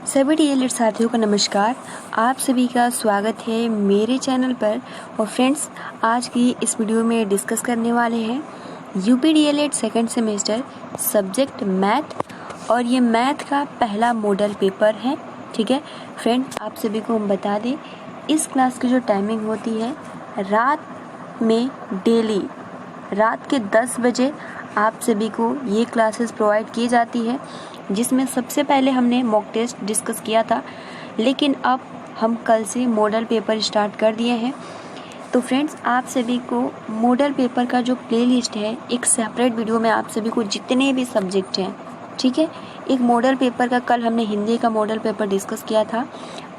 सभी डीएलएड साथियों का नमस्कार। आप सभी का स्वागत है मेरे चैनल पर। और फ्रेंड्स, आज की इस वीडियो में डिस्कस करने वाले हैं UP DElEd second semester subject math, और ये मैथ का पहला मॉडल पेपर है। ठीक है फ्रेंड, आप सभी को हम बता दें, इस क्लास की जो टाइमिंग होती है रात में डेली रात के 10 बजे आप सभी को ये क्लासेस प्रोवाइड की जाती है, जिसमें सबसे पहले हमने मॉक टेस्ट डिस्कस किया था, लेकिन अब हम कल से मॉडल पेपर स्टार्ट कर दिए हैं। तो फ्रेंड्स, आप सभी को मॉडल पेपर का जो प्लेलिस्ट है, एक सेपरेट वीडियो में आप सभी को जितने भी सब्जेक्ट हैं, ठीक है, एक मॉडल पेपर का, कल हमने हिंदी का मॉडल पेपर डिस्कस किया था,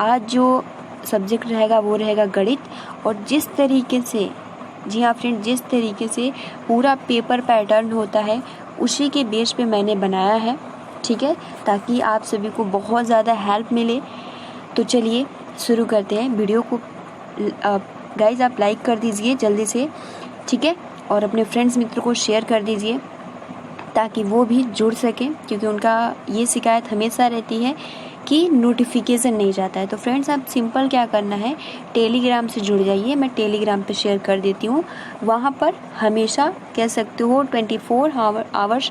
आज जो सब्जेक्ट रहेगा वो रहेगा गणित। और जिस तरीके से, जी हाँ फ्रेंड, जिस तरीके से पूरा पेपर पैटर्न होता है उसी के बेस पे मैंने बनाया है, ठीक है, ताकि आप सभी को बहुत ज़्यादा हेल्प मिले। तो चलिए शुरू करते हैं वीडियो को। गाइज, आप लाइक कर दीजिए जल्दी से, ठीक है, और अपने फ्रेंड्स मित्र को शेयर कर दीजिए ताकि वो भी जुड़ सकें, क्योंकि उनका ये शिकायत हमेशा रहती है कि नोटिफिकेशन नहीं जाता है। तो फ्रेंड्स, आप सिंपल क्या करना है, टेलीग्राम से जुड़ जाइए। मैं टेलीग्राम पे शेयर कर देती हूँ, वहाँ पर हमेशा कह सकते हो 24 आवर्स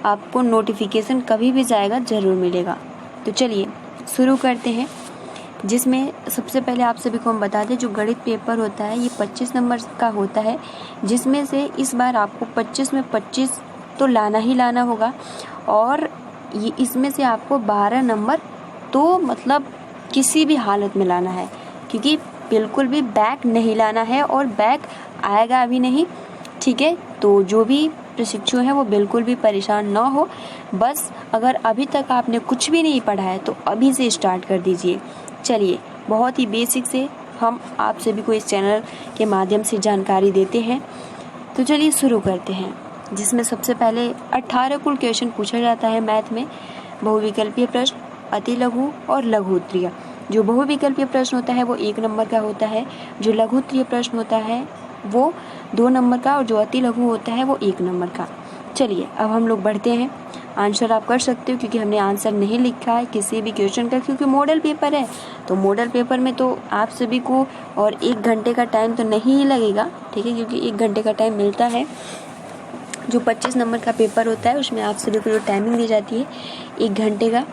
आपको नोटिफिकेशन कभी भी जाएगा ज़रूर मिलेगा। तो चलिए शुरू करते हैं, जिसमें सबसे पहले आप सभी को हम बता दें, जो गणित पेपर होता है ये 25 नंबर का होता है, जिसमें से इस बार आपको 25 में 25 तो लाना ही लाना होगा, और ये इसमें से आपको 12 नंबर तो मतलब किसी भी हालत में लाना है, क्योंकि बिल्कुल भी बैक नहीं लाना है, और बैक आएगा अभी नहीं, ठीक है। तो जो भी प्रशिक्षु हैं वो बिल्कुल भी परेशान ना हो, बस अगर अभी तक आपने कुछ भी नहीं पढ़ा है तो अभी से स्टार्ट कर दीजिए। चलिए, बहुत ही बेसिक से हम आप सभी को इस चैनल के माध्यम से जानकारी देते हैं। तो चलिए शुरू करते हैं, जिसमें सबसे पहले 18 कुल क्वेश्चन पूछा जाता है मैथ में। बहुविकल्पीय प्रश्न, अति लघु और लघु उत्तरीय। जो बहुविकल्पीय प्रश्न होता है वो 1 नंबर का होता है, जो लघु उत्तरीय प्रश्न होता है वो 2 नंबर का, और जो अति लघु होता है वो 1 नंबर का। चलिए अब हम लोग बढ़ते हैं। आंसर आप कर सकते हो, क्योंकि हमने आंसर नहीं लिखा है किसी भी क्वेश्चन का, क्योंकि मॉडल पेपर है। तो मॉडल पेपर में तो आप सभी को और 1 घंटे का टाइम तो नहीं ही लगेगा, ठीक है, क्योंकि 1 घंटे का टाइम मिलता है। जो 25 नंबर का पेपर होता है उसमें आप सभी को जो टाइमिंग दी जाती है 1 घंटे का।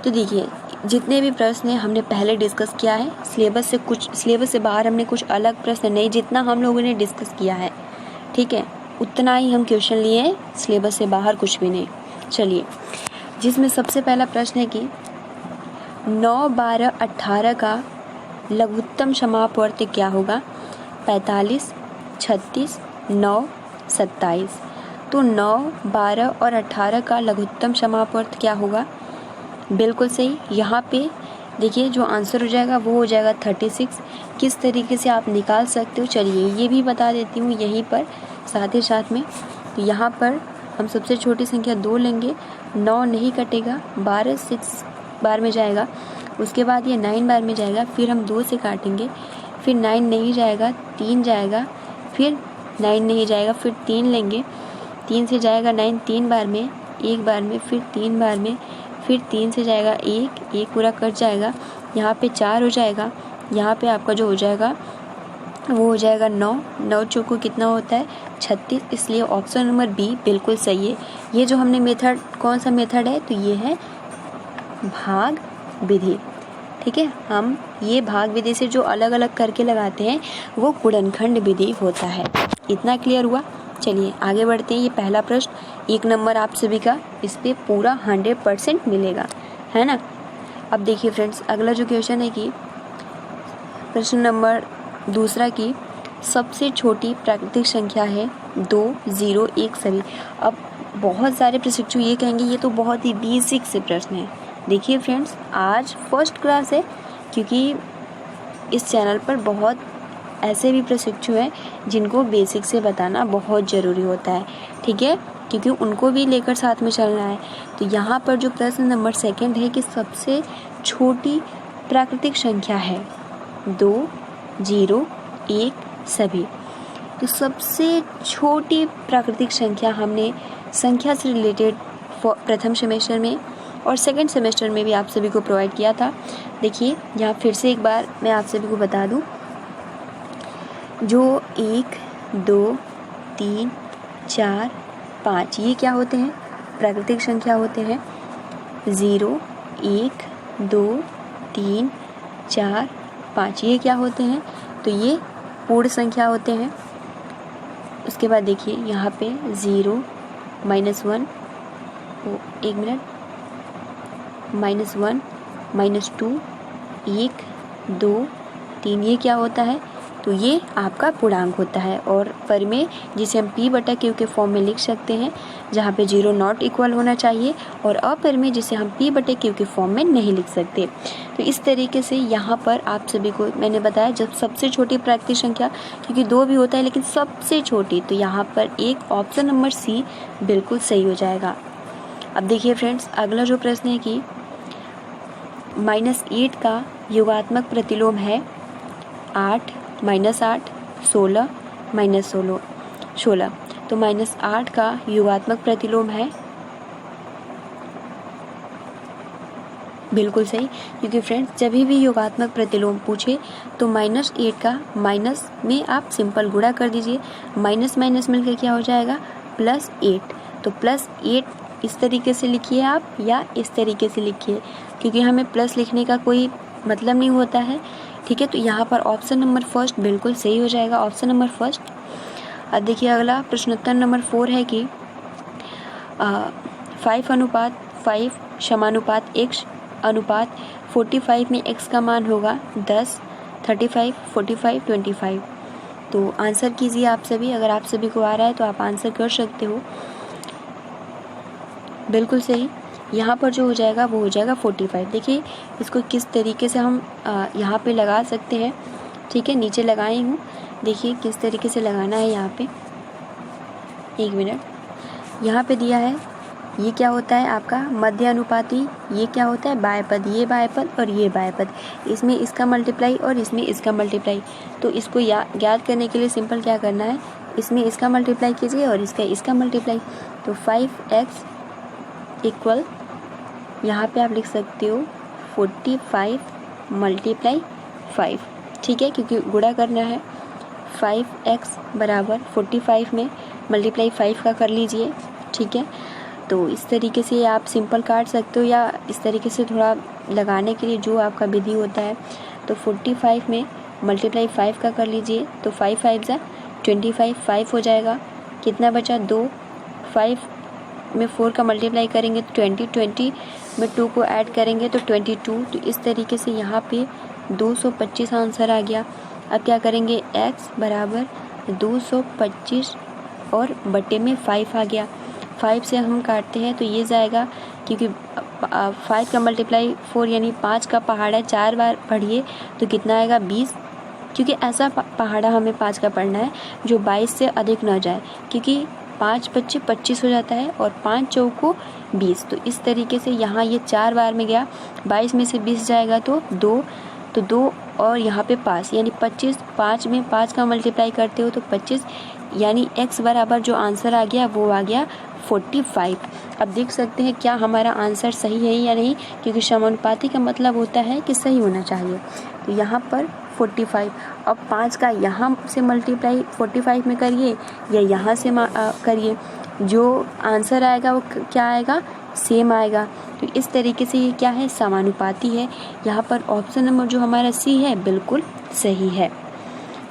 तो देखिए, जितने भी प्रश्न हैं हमने पहले डिस्कस किया है, सिलेबस से बाहर हमने कुछ अलग प्रश्न नहीं, जितना हम लोगों ने डिस्कस किया है, ठीक है, उतना ही हम क्वेश्चन लिए हैं, सिलेबस से बाहर कुछ भी नहीं। चलिए, जिसमें सबसे पहला प्रश्न है कि 9, 12, 18 का लघुत्तम समापवर्त क्या होगा? 45, 36, 9, 27। तो 9, 12 और 18 का लघुत्तम समापवर्त क्या होगा? बिल्कुल सही। यहाँ पे देखिए, जो आंसर हो जाएगा वो हो जाएगा 36। किस तरीके से आप निकाल सकते हो, चलिए ये भी बता देती हूँ यहीं पर साथ ही साथ में। तो यहाँ पर हम सबसे छोटी संख्या 2 लेंगे, 9 नहीं कटेगा, 12 6 बार में जाएगा, उसके बाद ये 9 बार में जाएगा, फिर हम 2 से काटेंगे, फिर 9 नहीं जाएगा, 3 जाएगा, फिर 9 नहीं जाएगा, फिर 3 लेंगे, 3 से जाएगा 9 3 बार में, 1 बार में, फिर 3 बार में, फिर 3 से जाएगा 1 पूरा कट जाएगा, यहाँ पे 4 हो जाएगा, यहाँ पे आपका जो हो जाएगा वो हो जाएगा 9 चौको कितना होता है 36, इसलिए ऑप्शन नंबर बी बिल्कुल सही है। ये जो हमने मेथड, कौन सा मेथड है, तो ये है भाग विधि, ठीक है। हम ये भाग विधि से जो अलग अलग करके लगाते हैं वो गुणनखंड विधि होता है। इतना क्लियर हुआ? चलिए आगे बढ़ते हैं। ये पहला प्रश्न 1 नंबर आप सभी का, इस पे पूरा 100% मिलेगा, है ना। अब देखिए फ्रेंड्स, अगला जो क्वेश्चन है कि प्रश्न नंबर दूसरा की सबसे छोटी प्राकृतिक संख्या है 2, 0, 1 सभी। अब बहुत सारे प्रशिक्षु ये कहेंगे ये तो बहुत ही बेसिक से प्रश्न है। देखिए फ्रेंड्स, आज फर्स्ट क्लास है, क्योंकि इस चैनल पर बहुत ऐसे भी प्रशिक्षु हैं जिनको बेसिक से बताना बहुत ज़रूरी होता है, ठीक है, क्योंकि उनको भी लेकर साथ में चलना है। तो यहाँ पर जो प्रश्न नंबर 2 है कि सबसे छोटी प्राकृतिक संख्या है 2, 0, 1 सभी। तो सबसे छोटी प्राकृतिक संख्या हमने संख्या से रिलेटेड प्रथम सेमेस्टर में और सेकंड सेमेस्टर में भी आप सभी को प्रोवाइड किया था। देखिए यहाँ फिर से एक बार मैं आप सभी को बता दूं, जो 1, 2, 3, 4, 5 ये क्या होते हैं, प्राकृतिक संख्या होते हैं। 0, 1, 2, 3, 4, 5 ये क्या होते हैं, तो ये पूर्ण संख्या होते हैं। उसके बाद देखिए यहाँ पे 0, -1, एक मिनट, -1, -2, 1, 2, 3 ये क्या होता है, तो ये आपका पूर्णांक होता है। और परिमेय जिसे हम p/q के फॉर्म में लिख सकते हैं, जहाँ पे 0 नॉट इक्वल होना चाहिए, और अपरिमेय जिसे हम p/q के फॉर्म में नहीं लिख सकते। तो इस तरीके से यहाँ पर आप सभी को मैंने बताया, जब सबसे छोटी प्राकृतिक संख्या, क्योंकि 2 भी होता है लेकिन सबसे छोटी, तो यहाँ पर एक ऑप्शन नंबर सी बिल्कुल सही हो जाएगा। अब देखिए फ्रेंड्स, अगला जो प्रश्न है कि -8 का योगात्मक प्रतिलोम है 8, -8, 16, -16। तो -8 का योगात्मक प्रतिलोम है, बिल्कुल सही, क्योंकि फ्रेंड्स जब भी योगात्मक प्रतिलोम पूछे तो -8 का माइनस में आप सिंपल गुणा कर दीजिए, माइनस माइनस मिलकर क्या हो जाएगा, +8। तो +8 इस तरीके से लिखिए आप, या इस तरीके से लिखिए, क्योंकि हमें प्लस लिखने का कोई मतलब नहीं होता है, ठीक है। तो यहाँ पर ऑप्शन नंबर फर्स्ट बिल्कुल सही हो जाएगा, ऑप्शन नंबर फर्स्ट। अब देखिए अगला प्रश्नोत्तर नंबर 4 है कि 5:5 समानुपात x अनुपात 45 में x का मान होगा 10, 35, 45, 25। तो आंसर कीजिए आप सभी, अगर आप सभी को आ रहा है तो आप आंसर कर सकते हो। बिल्कुल सही, यहाँ पर जो हो जाएगा वो हो जाएगा 45। देखिए इसको किस तरीके से हम यहाँ पे लगा सकते हैं, ठीक है, नीचे लगाई हूँ, देखिए किस तरीके से लगाना है यहाँ पे। एक मिनट, यहाँ पे दिया है, ये क्या होता है आपका मध्य अनुपाती, ये क्या होता है बाएं पद, ये बाएं पद और ये बाएं पद, इसमें इसका मल्टीप्लाई और इसमें इसका मल्टीप्लाई। तो इसको ज्ञात करने के लिए सिंपल क्या करना है, इसमें इसका मल्टीप्लाई कीजिए और इसका मल्टीप्लाई। तो 5x इक्वल, यहाँ पे आप लिख सकते हो 45 × 5, ठीक है, क्योंकि गुणा करना है। 5x बराबर 45 में मल्टीप्लाई 5 का कर लीजिए, ठीक है। तो इस तरीके से आप सिंपल काट सकते हो, या इस तरीके से थोड़ा लगाने के लिए जो आपका विधि होता है। तो 45 में मल्टीप्लाई 5 का कर लीजिए, तो 5 5 = 25, 5 हो जाएगा, कितना बचा 2, 5 में 4 का मल्टीप्लाई करेंगे तो 20, 20 में 2 को ऐड करेंगे तो 22। तो इस तरीके से यहाँ पे 225 आंसर आ गया। अब क्या करेंगे, x बराबर 225 और बटे में 5 आ गया। 5 से हम काटते हैं तो ये जाएगा, क्योंकि 5 का मल्टीप्लाई 4 यानी 5 का पहाड़ा 4 बार पढ़िए तो कितना आएगा 20, क्योंकि ऐसा पहाड़ा हमें 5 का पढ़ना है जो 22 से अधिक ना जाए, क्योंकि 5 × 25 हो जाता है और 5 × 4 = 20। तो इस तरीके से यहाँ ये 4 बार में गया, 22 में से 20 जाएगा तो 2, तो 2 और यहाँ पे 5 यानी 25, 5 में 5 का मल्टीप्लाई करते हो तो 25, यानी x बराबर जो आंसर आ गया वो आ गया 45। अब देख सकते हैं क्या हमारा आंसर सही है या नहीं, क्योंकि समानुपाती का मतलब होता है कि सही होना चाहिए। तो यहाँ पर 45, अब 5 का यहाँ से मल्टीप्लाई 45 में करिए या यहाँ से करिए, जो आंसर आएगा वो क्या आएगा, सेम आएगा। तो इस तरीके से ये क्या है, समानुपाती है। यहाँ पर ऑप्शन नंबर जो हमारा सी है बिल्कुल सही है।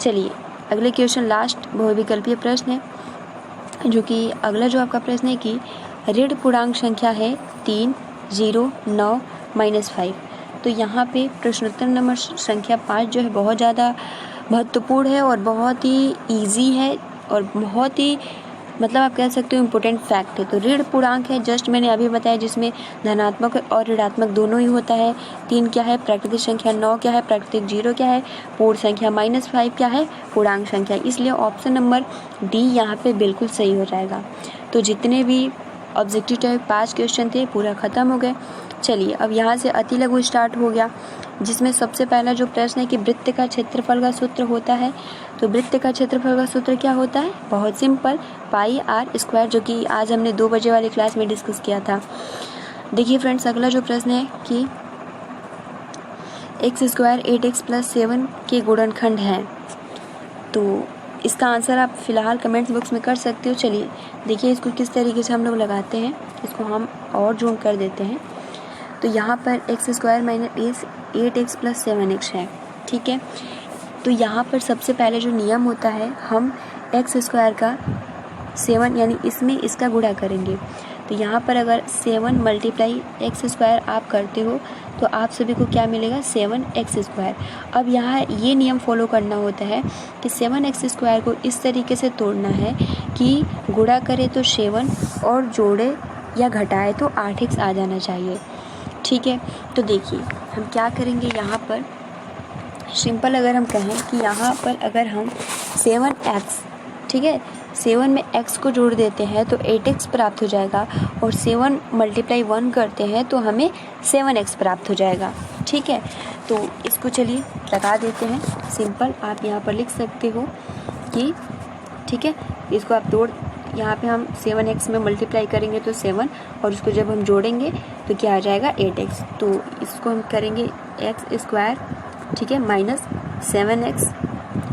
चलिए अगले क्वेश्चन, लास्ट बहुविकल्पीय प्रश्न है, जो कि अगला जो आपका प्रश्न है कि ऋण पूर्णांक संख्या है 3, 0, 9, -5। तो यहाँ पे प्रश्नोत्तर नंबर संख्या 5 जो है बहुत ज़्यादा महत्वपूर्ण है और बहुत ही ईजी है और बहुत ही मतलब आप कह सकते हो इम्पोर्टेंट फैक्ट है। तो ऋण पूर्णांक है, जस्ट मैंने अभी बताया, जिसमें धनात्मक और ऋणात्मक दोनों ही होता है। 3 क्या है, प्राकृतिक संख्या। 9 क्या है, प्राकृतिक। 0 क्या है, पूर्ण संख्या। -5 क्या है, पूर्णांक संख्या। इसलिए ऑप्शन नंबर डी यहाँ पे बिल्कुल सही हो जाएगा। तो जितने भी ऑब्जेक्टिव टाइप 5 क्वेश्चन थे पूरा ख़त्म हो गए। चलिए अब यहाँ से अति लघु स्टार्ट हो गया, जिसमें सबसे पहला जो प्रश्न है कि वृत्त का क्षेत्रफल का सूत्र होता है। तो वृत्त का क्षेत्रफल का सूत्र क्या होता है, बहुत सिंपल, πr², जो कि आज हमने 2 बजे वाली क्लास में डिस्कस किया था। देखिए फ्रेंड्स, अगला जो प्रश्न है कि एक्स स्क्वायर 8x प्लस 7 के गुणनखंड हैं। तो इसका आंसर आप फिलहाल कमेंट्स बॉक्स में कर सकते हो। चलिए देखिए इसको किस तरीके से हम लोग लगाते हैं, इसको हम और जूम कर देते हैं। तो यहाँ पर x square minus 8x plus 7x है, ठीक है। तो यहाँ पर सबसे पहले जो नियम होता है, हम एक्स स्क्वायर का 7 यानी इसमें इसका गुणा करेंगे। तो यहाँ पर अगर 7 मल्टीप्लाई एक्स स्क्वायर आप करते हो तो आप सभी को क्या मिलेगा, 7x स्क्वायर। अब यहाँ ये नियम फॉलो करना होता है कि 7x स्क्वायर को इस तरीके से तोड़ना है कि गुणा करे तो 7 और जोड़े या घटाए तो 8x आ जाना चाहिए, ठीक है। तो देखिए हम क्या करेंगे, यहाँ पर सिंपल अगर हम कहें कि यहाँ पर अगर हम 7x, ठीक है, 7 में x को जोड़ देते हैं तो 8x प्राप्त हो जाएगा और 7 मल्टीप्लाई 1 करते हैं तो हमें 7x प्राप्त हो जाएगा, ठीक है। तो इसको चलिए लगा देते हैं। सिंपल आप यहाँ पर लिख सकते हो कि, ठीक है, इसको आप यहाँ पे हम 7x में मल्टीप्लाई करेंगे तो 7 और उसको जब हम जोड़ेंगे तो क्या आ जाएगा, 8x। तो इसको हम करेंगे एक्स स्क्वायर, ठीक है, माइनस 7x।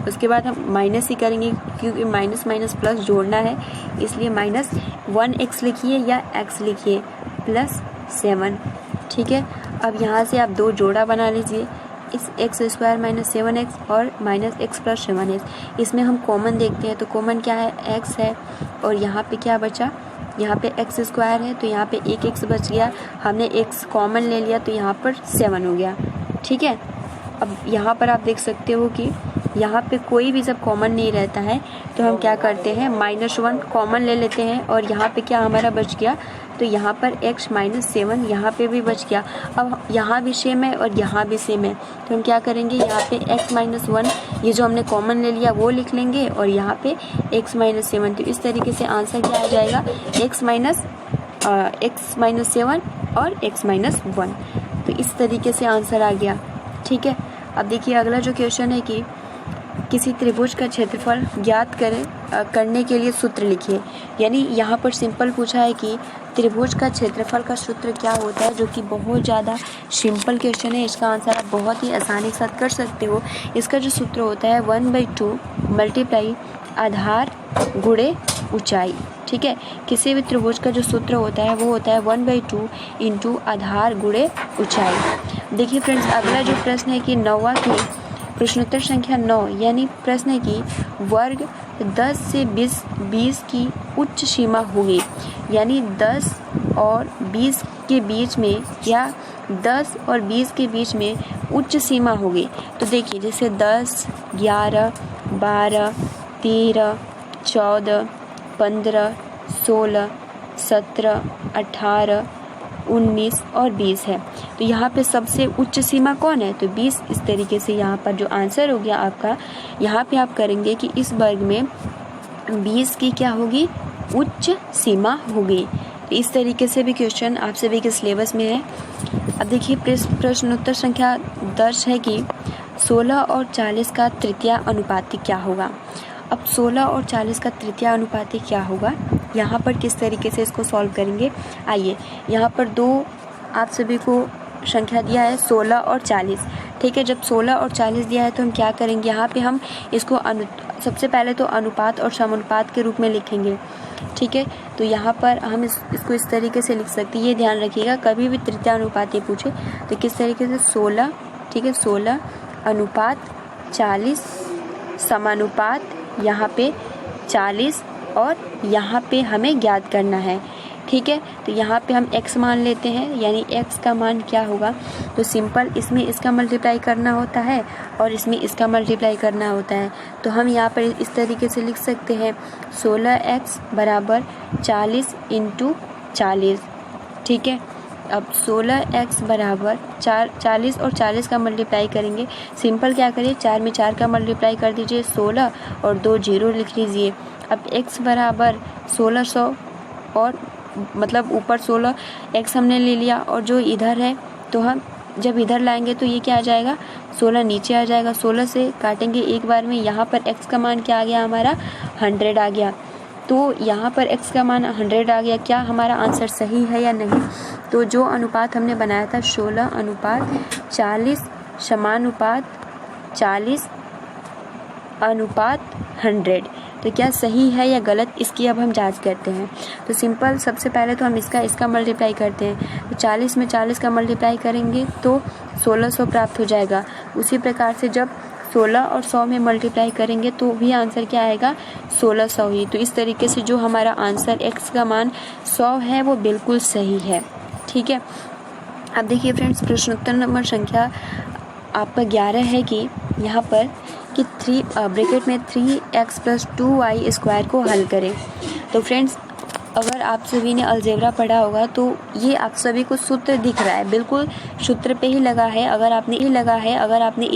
उसके बाद हम माइनस ही करेंगे क्योंकि माइनस माइनस प्लस जोड़ना है, इसलिए माइनस 1x लिखिए या x लिखिए प्लस 7, ठीक है। अब यहाँ से आप दो जोड़ा बना लीजिए, इस एक्स स्क्वायर माइनस 7x और माइनस x प्लस 7x। इसमें हम कॉमन देखते हैं तो कॉमन क्या है, x है और यहाँ पे क्या बचा, यहाँ पे एक्स स्क्वायर है तो यहाँ पे एक x बच गया, हमने x कॉमन ले लिया तो यहाँ पर 7 हो गया, ठीक है। अब यहाँ पर आप देख सकते हो कि यहाँ पे कोई भी जब कॉमन नहीं रहता है तो हम क्या करते हैं, -1 कॉमन ले लेते हैं और यहाँ पे क्या हमारा बच गया, तो यहाँ पर x माइनस 7 यहाँ पे भी बच गया। अब यहाँ भी सेम है और यहाँ भी सेम है तो हम क्या करेंगे, यहाँ पे x माइनस 1 ये जो हमने कॉमन ले लिया वो लिख लेंगे और यहाँ पे x माइनस 7। तो इस तरीके से आंसर क्या आ जाएगा, x माइनस 7 और x माइनस 1। तो इस तरीके से आंसर आ गया, ठीक है। अब देखिए अगला जो क्वेश्चन है कि किसी त्रिभुज का क्षेत्रफल ज्ञात करने के लिए सूत्र लिखिए। यानी यहाँ पर सिंपल पूछा है कि त्रिभुज का क्षेत्रफल का सूत्र क्या होता है, जो कि बहुत ज़्यादा सिंपल क्वेश्चन है। इसका आंसर आप बहुत ही आसानी के साथ कर सकते हो। इसका जो सूत्र होता है 1/2 मल्टीप्लाई आधार गुणे ऊंचाई, ठीक है। किसी भी त्रिभुज का जो सूत्र होता है वो होता है 1/2 इंटू आधार गुणे ऊंचाई। देखिए फ्रेंड्स, अगला जो प्रश्न है कि 9वां की प्रश्नोत्तर संख्या 9, यानी प्रश्न है कि वर्ग 10 से 20 की उच्च सीमा होगी। यानी 10 और 20 के बीच में या 10 और 20 के बीच में उच्च सीमा होगी। तो देखिए जैसे 10, 11, 12, 13, 14, 15, 16, 17, 18, 19 और 20 है। तो यहाँ पे सबसे उच्च सीमा कौन है, तो 20। इस तरीके से यहाँ पर जो आंसर हो गया आपका, यहाँ पे आप करेंगे कि इस वर्ग में 20 की क्या होगी, उच्च सीमा होगी। तो इस तरीके से भी क्वेश्चन आप सभी के सिलेबस में है। अब देखिए प्रश्नोत्तर संख्या 10 है कि 16 और 40 का तृतीय अनुपाती क्या होगा। अब 16 और 40 का तृतीय अनुपाती क्या होगा, यहाँ पर किस तरीके से इसको सॉल्व करेंगे। आइए, यहाँ पर दो आप सभी को संख्या दिया है 16 और 40, ठीक है। जब 16 और 40 दिया है तो हम क्या करेंगे, यहाँ पे हम इसको सबसे पहले तो अनुपात और समानुपात के रूप में लिखेंगे, ठीक है। तो यहाँ पर हम इसको इस तरीके से लिख सकते हैं। ये ध्यान रखिएगा, कभी भी तृतीय अनुपात पूछे तो किस तरीके से 16, ठीक है, 16 अनुपात 40 समानुपात यहाँ पे 40 और यहाँ पे हमें ज्ञात करना है, ठीक है। तो यहाँ पे हम x मान लेते हैं, यानी x का मान क्या होगा, तो सिंपल इसमें इसका मल्टीप्लाई करना होता है और इसमें इसका मल्टीप्लाई करना होता है। तो हम यहाँ पर इस तरीके से लिख सकते हैं 16x बराबर 40 × 40, ठीक है। अब 16x बराबर 40 और 40 का मल्टीप्लाई करेंगे। सिंपल क्या करिए, 4 में 4 का मल्टीप्लाई कर दीजिए 16 और 2 0 लिख लीजिए। अब x बराबर 1600 और मतलब ऊपर 16 x हमने ले लिया और जो इधर है तो हम जब इधर लाएंगे तो ये क्या आ जाएगा, 16 नीचे आ जाएगा। 16 से काटेंगे एक बार में, यहाँ पर x का मान क्या आ गया हमारा 100 आ गया। तो यहाँ पर x का मान 100 आ गया। क्या हमारा आंसर सही है या नहीं? तो जो अनुपात हमने बनाया था 16:40 समानुपात 40:100, तो क्या सही है या गलत, इसकी अब हम जांच करते हैं। तो सिंपल, सबसे पहले तो हम इसका मल्टीप्लाई करते हैं। तो 40 में 40 का मल्टीप्लाई करेंगे तो 1600 प्राप्त हो जाएगा। उसी प्रकार से जब 16 और 100 में मल्टीप्लाई करेंगे तो भी आंसर क्या आएगा? 1600 ही। तो इस तरीके से जो हमारा आंसर x का मान 100 है वो बिल्कुल सही है। ठीक है। अब देखिए फ्रेंड्स, प्रश्नोत्तर नंबर संख्या आपका 11 है कि यहाँ पर कि ब्रैकेट में 3x + 2y² को हल करें। तो फ्रेंड्स, अगर आप सभी ने अलजेब्रा पढ़ा होगा तो ये आप सभी को सूत्र दिख रहा है, बिल्कुल सूत्र पे ही लगा है। अगर आपने a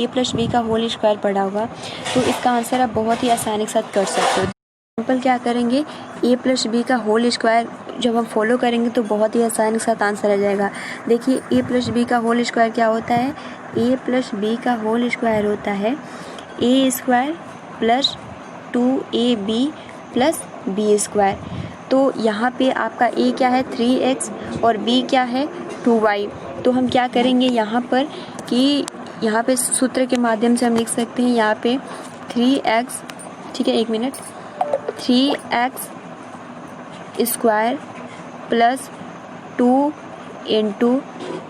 + b का होल स्क्वायर पढ़ा होगा तो इसका आंसर आप बहुत ही आसानी के साथ कर सकते हो। सिंपल क्या करेंगे, a + b का होल स्क्वायर जब हम फॉलो करेंगे तो बहुत ही आसानी के साथ आंसर आ जाएगा। देखिए, a + b का होल स्क्वायर क्या होता है? a + b का होल स्क्वायर होता है a² + 2ab + b²। तो यहाँ पे आपका a क्या है? 3x और b क्या है? 2y। तो हम क्या करेंगे यहाँ पर कि यहाँ पे सूत्र के माध्यम से हम लिख सकते हैं यहाँ पे 3x, ठीक है, 1 minute, 3x² + 2 ×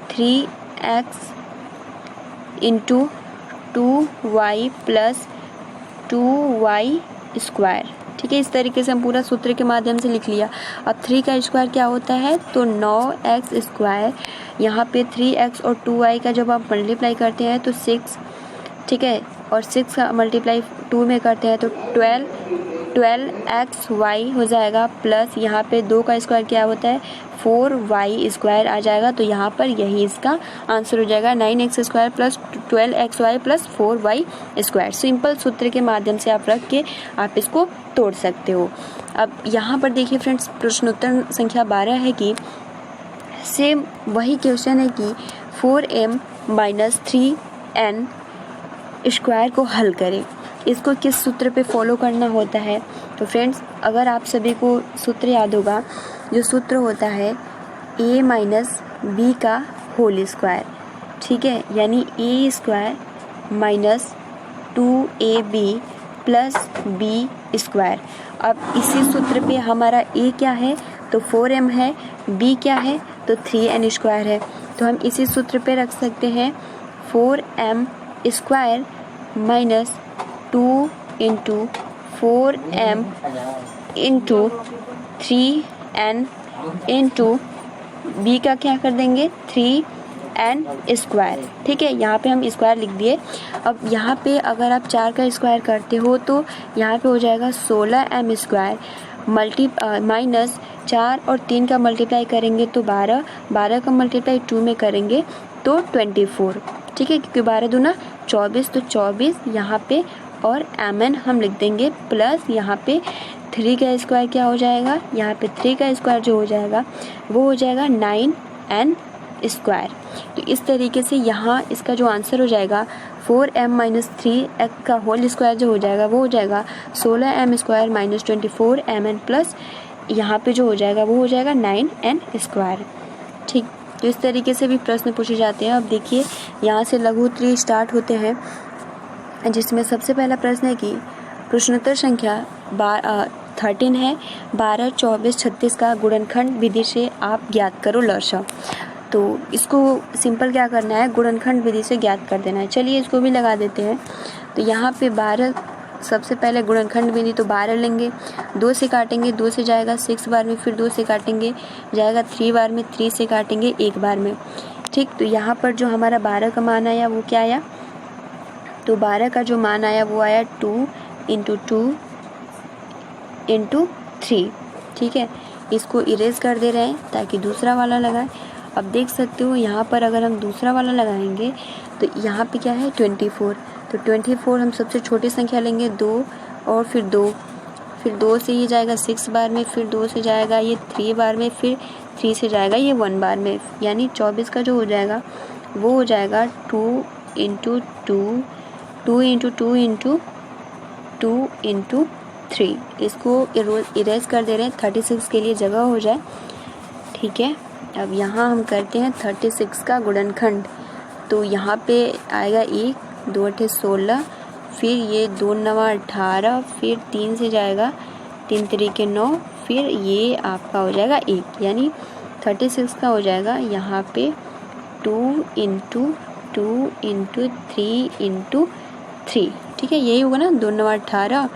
3x × 2y + 2y²। ठीक है, इस तरीके से हम पूरा सूत्र के माध्यम से लिख लिया। अब 3 का स्क्वायर क्या होता है? तो 9x²। यहाँ पे 3x और 2y का जब आप मल्टीप्लाई करते हैं तो 6, ठीक है, और 6 का मल्टीप्लाई 2 में करते हैं तो 12xy हो जाएगा, प्लस यहाँ पे 2 का स्क्वायर क्या होता है? 4y² आ जाएगा। तो यहाँ पर यही इसका आंसर हो जाएगा, 9x² + 12xy + 4y²। सिंपल सूत्र के माध्यम से आप रख के आप इसको तोड़ सकते हो। अब यहाँ पर देखिए फ्रेंड्स, प्रश्नोत्तर संख्या 12 है कि सेम वही क्वेश्चन है कि 4m - 3n² को हल करें। इसको किस सूत्र पे फॉलो करना होता है? तो फ्रेंड्स, अगर आप सभी को सूत्र याद होगा, जो सूत्र होता है a - b का होल स्क्वायर, ठीक है, यानी a² - 2ab + b²। अब इसी सूत्र पे हमारा a क्या है? तो 4m है, b क्या है? तो 3n² है। तो हम इसी सूत्र पे रख सकते हैं 4m² - 2 × 4m × 3n × b का क्या कर देंगे? 3n²। ठीक है, यहाँ पे हम स्क्वायर लिख दिए। अब यहाँ पे अगर आप 4 का स्क्वायर करते हो तो यहाँ पे हो जाएगा 16m² माइनस 4 और 3 का मल्टीप्लाई करेंगे तो 12, 12 का मल्टीप्लाई 2 में करेंगे तो 24। ठीक है, क्योंकि 12 दूना 24, तो 24 यहाँ पे और mn हम लिख देंगे, प्लस यहाँ पे 3 का स्क्वायर क्या हो जाएगा? यहाँ पे 3 का स्क्वायर जो हो जाएगा वो हो जाएगा 9n²। तो इस तरीके से यहाँ इसका जो आंसर हो जाएगा 4m - 3x का होल स्क्वायर जो हो जाएगा वो हो जाएगा 16m² - 24mn प्लस यहाँ पे जो हो जाएगा वो हो जाएगा 9n²। ठीक, तो इस तरीके से भी प्रश्न पूछे जाते हैं। अब देखिए, यहाँ से लघु उत्तरीय स्टार्ट होते हैं, जिसमें सबसे पहला प्रश्न है कि प्रश्नोत्तर संख्या 13 है, 12, 24, 36 का गुणनखंड विधि से आप ज्ञात करो लर्शा। तो इसको सिंपल क्या करना है? गुणनखंड विधि से ज्ञात कर देना है। चलिए इसको भी लगा देते हैं। तो यहाँ पे 12, सबसे पहले गुणनखंड विधि तो 12 लेंगे, 2 से काटेंगे, 2 से जाएगा 6 बार में, फिर 2 से काटेंगे जाएगा 3 बार में, 3 से काटेंगे 1 बार में। ठीक, तो यहाँ पर जो हमारा 12 का मान आया वो क्या आया? तो 12 का जो मान आया वो आया 2 × 2 × 3। ठीक है, इसको इरेज कर दे रहे हैं ताकि दूसरा वाला लगाए। अब देख सकते हो यहाँ पर अगर हम दूसरा वाला लगाएंगे तो यहाँ पे क्या है? 24। तो 24 हम सबसे छोटी संख्या लेंगे 2 और फिर 2, फिर 2 से ये जाएगा 6 बार में, फिर 2 से जाएगा ये 3 बार में, फिर 3 से जाएगा ये 1 बार में, यानी 24 का जो हो जाएगा वो हो जाएगा 2 × 2 × 2 × 2 × 2 × 3। इसको इरेज कर दे रहे हैं 36 के लिए जगह हो जाए। ठीक है, अब यहाँ हम करते हैं 36 का गुणनखंड। तो यहाँ पे आएगा 1 2 8 16, फिर ये 2 9 18, फिर 3 से जाएगा 3 3 9, फिर ये आपका हो जाएगा 1, यानी 36 का हो जाएगा यहाँ पे 2 × 2 × 3 × 3। ठीक है, यही होगा ना, 2 9 18,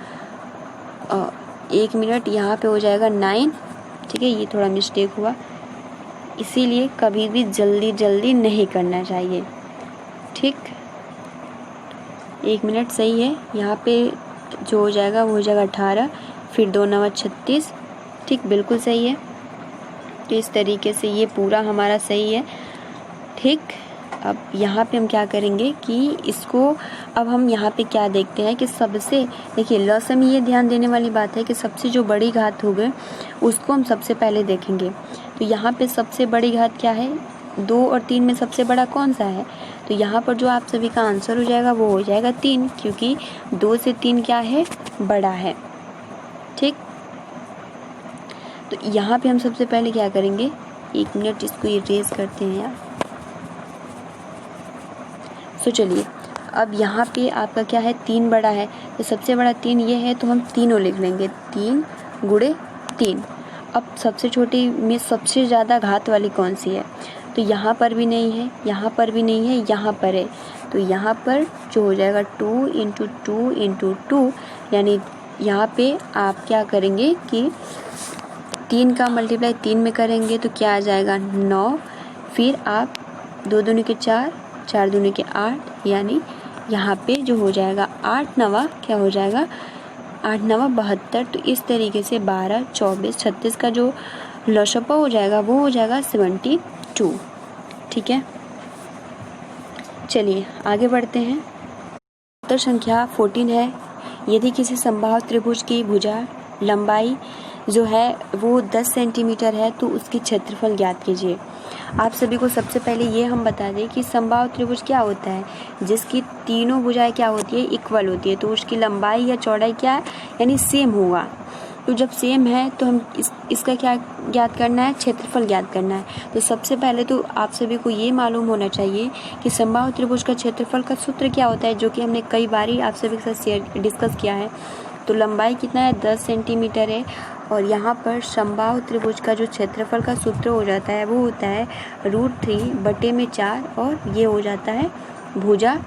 1 मिनट यहाँ पे हो जाएगा 9। ठीक है, ये थोड़ा मिस्टेक हुआ, इसीलिए कभी भी जल्दी नहीं करना चाहिए। ठीक, 1 मिनट सही है। यहाँ पे जो हो जाएगा वो हो जाएगा 18, फिर 2 9 36। ठीक, बिल्कुल सही है। तो इस तरीके से ये पूरा हमारा सही है। ठीक, अब यहाँ पे हम क्या करेंगे कि इसको, अब हम यहाँ पे क्या देखते हैं कि सबसे, देखिए लसम में ये ध्यान देने वाली बात है कि सबसे जो बड़ी घात हो गए उसको हम सबसे पहले देखेंगे। तो यहाँ पे सबसे बड़ी घात क्या है, 2 और 3 में सबसे बड़ा कौन सा है? तो यहाँ पर जो आप सभी का आंसर हो जाएगा वो हो जाएगा 3, क्योंकि 2 से 3 क्या है, बड़ा है। ठीक, तो यहाँ पे हम सबसे पहले क्या करेंगे, 1 मिनट इसको इरेज करते हैं यार। तो चलिए, अब यहाँ पे आपका क्या है, 3 बड़ा है, तो सबसे बड़ा 3 ये है, तो हम तीनों लिख लेंगे, 3 × 3। अब सबसे छोटी में सबसे ज़्यादा घात वाली कौन सी है? तो यहाँ पर भी नहीं है, यहाँ पर भी नहीं है, यहाँ पर है। तो यहाँ पर जो हो जाएगा 2 × 2 × 2, यानी यहाँ पे आप क्या करेंगे कि 3 का मल्टीप्लाई 3 में करेंगे तो क्या आ जाएगा, 9। फिर आप 2 दूनी के 4, 4 दूनी के 8, यानी यहाँ पे जो हो जाएगा 8 9 क्या हो जाएगा, 8 9 72। तो इस तरीके से 12 24 36 का जो लसपा हो जाएगा वो हो जाएगा 72। ठीक है, चलिए आगे बढ़ते हैं। उत्तर संख्या 14 है, यदि किसी समबाहु त्रिभुज की भुजा लंबाई जो है वो 10 सेंटीमीटर है तो उसकी क्षेत्रफल ज्ञात कीजिए। आप सभी को सबसे पहले ये हम बता दें कि समबाहु त्रिभुज क्या होता है, जिसकी तीनों भुजाएं क्या होती है, इक्वल होती है, तो उसकी लंबाई या चौड़ाई क्या है, यानी सेम होगा। तो जब सेम है तो हम इसका क्या ज्ञात करना है, क्षेत्रफल ज्ञात करना है। तो सबसे पहले तो आप सभी को ये मालूम होना चाहिए कि समबाहु त्रिभुज का क्षेत्रफल का सूत्र क्या होता है, जो कि हमने कई बार आप सभी के साथ डिस्कस किया है। तो लंबाई कितना है, 10 सेंटीमीटर है, और यहाँ पर समबाहु त्रिभुज का जो क्षेत्रफल का सूत्र हो जाता है वो होता है √3/4, और ये हो जाता है भुजा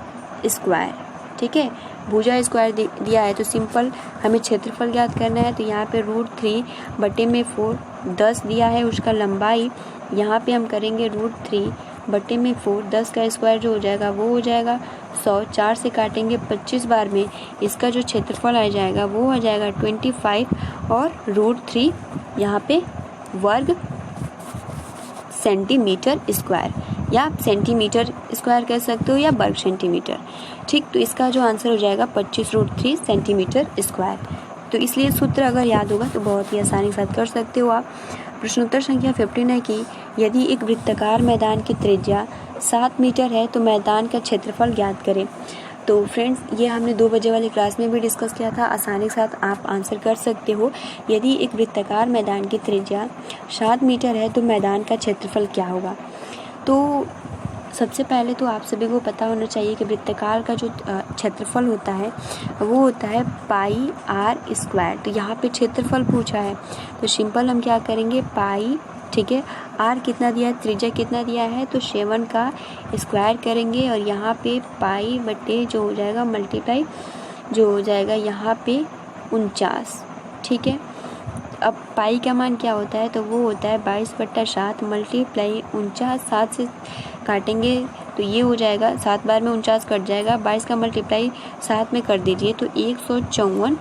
स्क्वायर। ठीक है, भुजा स्क्वायर दिया है तो सिंपल हमें क्षेत्रफल ज्ञात करना है। तो यहाँ पे √3/4 10 दिया है उसका लंबाई, यहाँ पे हम करेंगे √3/4 10 का स्क्वायर जो हो जाएगा वो हो जाएगा 100, 4 से काटेंगे 25 बार में, इसका जो क्षेत्रफल आ जाएगा वो हो जाएगा 25, और √3 यहाँ पे वर्ग सेंटीमीटर स्क्वायर, या आप सेंटीमीटर स्क्वायर कह सकते हो या वर्ग सेंटीमीटर। ठीक, तो इसका जो आंसर हो जाएगा 25√3 सेंटीमीटर स्क्वायर। तो इसलिए सूत्र अगर याद होगा तो बहुत ही आसानी के साथ कर सकते हो आप। प्रश्नोत्तर संख्या 15 है कि यदि एक वृत्ताकार मैदान की त्रिज्या 7 मीटर है तो मैदान का क्षेत्रफल ज्ञात करें। तो फ्रेंड्स, ये हमने 2 बजे वाली क्लास में भी डिस्कस किया था, आसानी के साथ आप आंसर कर सकते हो। यदि एक वृत्ताकार मैदान की त्रिज्या 7 मीटर है तो मैदान का क्षेत्रफल क्या होगा। तो सबसे पहले तो आप सभी को पता होना चाहिए कि वृत्ताकार का जो क्षेत्रफल होता है वो होता है πr²। तो यहाँ पे क्षेत्रफल पूछा है तो सिंपल हम क्या करेंगे, पाई, ठीक है, r कितना दिया है, त्रिज्या कितना दिया है, तो 7 का स्क्वायर करेंगे, और यहाँ पे पाई बटे जो हो जाएगा मल्टीप्लाई जो हो जाएगा यहाँ पे 49। ठीक है, अब पाई का मान क्या होता है, तो वो होता है 22/7 मल्टीप्लाई 49, 7 से काटेंगे तो ये हो जाएगा 7 बार में 49 कट जाएगा, 22 का मल्टीप्लाई 7 में कर दीजिए तो 154।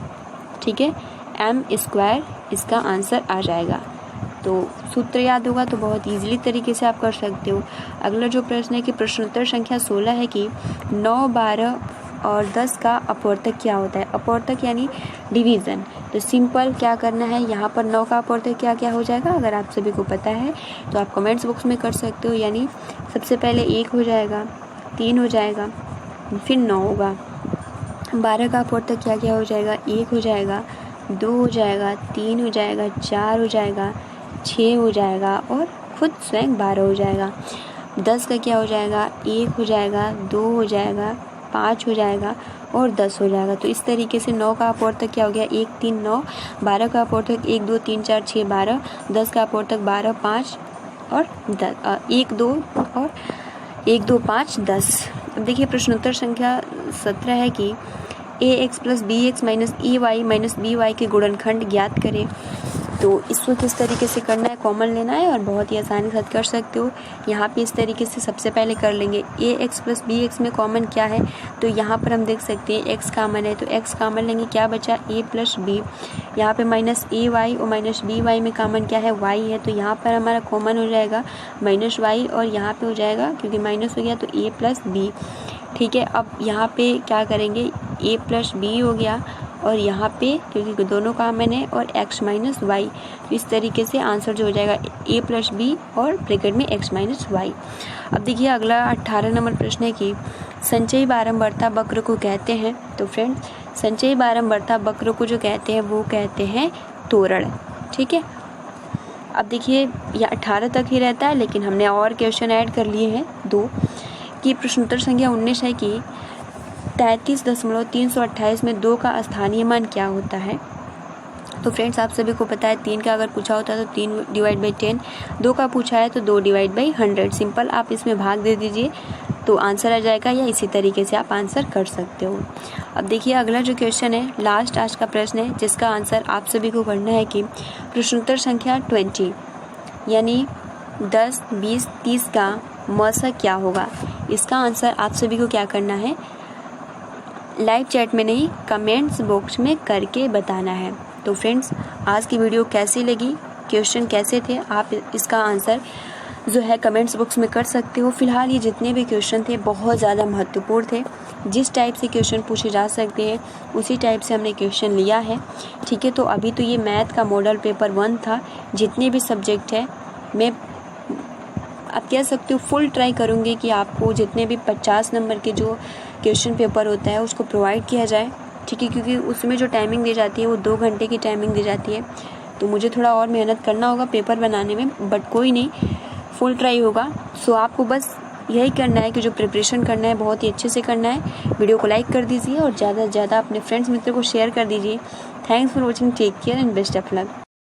ठीक है, m² इसका आंसर आ जाएगा। तो सूत्र याद होगा तो बहुत इजीली तरीके से आप कर सकते हो। अगला जो प्रश्न है कि प्रश्नोत्तर संख्या 16 है कि 9, 12 और 10 का अपवर्तक क्या होता है। अपवर्तक यानी डिवीज़न। तो सिंपल क्या करना है, यहाँ पर 9 का अपवर्तक क्या क्या हो जाएगा, अगर आप सभी को पता है तो आप कमेंट्स बॉक्स में कर सकते हो। यानी सबसे पहले 1 हो जाएगा, 3 हो जाएगा, फिर 9 होगा। 12 का अपवर्तक क्या क्या हो जाएगा, 1 हो जाएगा, 2 हो जाएगा, 3 हो जाएगा, 4 हो जाएगा, 6 हो जाएगा और खुद स्वयं 12 हो जाएगा। 10 का क्या हो जाएगा, 1 हो जाएगा, 2 हो जाएगा, 5 हो जाएगा और 10 हो जाएगा। तो इस तरीके से 9 का अपवर्तक क्या हो गया, 1 3 9, 12 का अपवर्तक 1 2 3 4 6 12, 10 का अपवर्तक 12 5 और 1 2 और 1 2 5 10। अब देखिए प्रश्नोत्तर संख्या 17 है कि ax plus B X minus E Y minus B Y के गुणनखंड ज्ञात करें। तो इसको किस तरीके से करना है, कॉमन लेना है और बहुत ही आसानी से कर सकते हो। यहाँ पे इस तरीके से सबसे पहले कर लेंगे ax प्लस बी एक्स में कॉमन क्या है, तो यहाँ पर हम देख सकते हैं x कॉमन है तो x कॉमन लेंगे, क्या बचा a प्लस बी। यहाँ पे माइनस ए वाई और माइनस बी वाई में कॉमन क्या है, y है, तो यहाँ पर हमारा कॉमन हो जाएगा माइनस वाई और यहाँ पे हो जाएगा क्योंकि माइनस हो गया तो a प्लस बी। ठीक है, अब यहाँ पे क्या करेंगे, a प्लस बी हो गया और यहाँ पे क्योंकि दोनों कॉमन है और x माइनस वाई, तो इस तरीके से आंसर जो हो जाएगा a प्लस बी और ब्रैकेट में x माइनस वाई। अब देखिए अगला 18 नंबर प्रश्न है कि संचयी बारंबारता वक्र को कहते हैं। तो फ्रेंड्स संचयी बारंबारता वक्र को जो कहते हैं वो कहते हैं त्वरण। ठीक है, अब देखिए यह 18 तक ही रहता है लेकिन हमने और क्वेश्चन ऐड कर लिए हैं 2 की। प्रश्नोत्तर संख्या 19 है कि 33.328 में 2 का स्थानीय मान क्या होता है। तो फ्रेंड्स आप सभी को पता है 3 का अगर पूछा होता है तो 3 डिवाइड बाई 10, 2 का पूछा है तो 2 डिवाइड बाई 100। सिंपल आप इसमें भाग दे दीजिए तो आंसर आ जाएगा, या इसी तरीके से आप आंसर कर सकते हो। अब देखिए अगला जो क्वेश्चन है लास्ट आज का प्रश्न है जिसका आंसर आप सभी को करना है कि प्रश्नोत्तर संख्या 20 यानी 10 20 30 का मौसा क्या होगा। इसका आंसर आप सभी को क्या करना है, लाइव चैट में नहीं कमेंट्स बॉक्स में करके बताना है। तो फ्रेंड्स आज की वीडियो कैसी लगी, क्वेश्चन कैसे थे, आप इसका आंसर जो है कमेंट्स बॉक्स में कर सकते हो। फिलहाल ये जितने भी क्वेश्चन थे बहुत ज़्यादा महत्वपूर्ण थे, जिस टाइप से क्वेश्चन पूछे जा सकते हैं उसी टाइप से हमने क्वेश्चन लिया है। ठीक है, तो अभी तो ये मैथ का मॉडल पेपर 1 था। जितने भी सब्जेक्ट है मैं आप कह सकते हो फुल ट्राई करूँगी कि आपको जितने भी 50 नंबर के जो क्वेश्चन पेपर होता है उसको प्रोवाइड किया जाए। ठीक है, क्योंकि उसमें जो टाइमिंग दी जाती है वो 2 घंटे की टाइमिंग दी जाती है, तो मुझे थोड़ा और मेहनत करना होगा पेपर बनाने में, बट कोई नहीं, फुल ट्राई होगा। सो आपको बस यही करना है कि जो प्रिपरेशन करना है बहुत ही अच्छे से करना है। वीडियो को लाइक कर दीजिए और ज़्यादा से ज़्यादा अपने फ्रेंड्स मित्रों को शेयर कर दीजिए। Thanks for watching, take care and best of luck.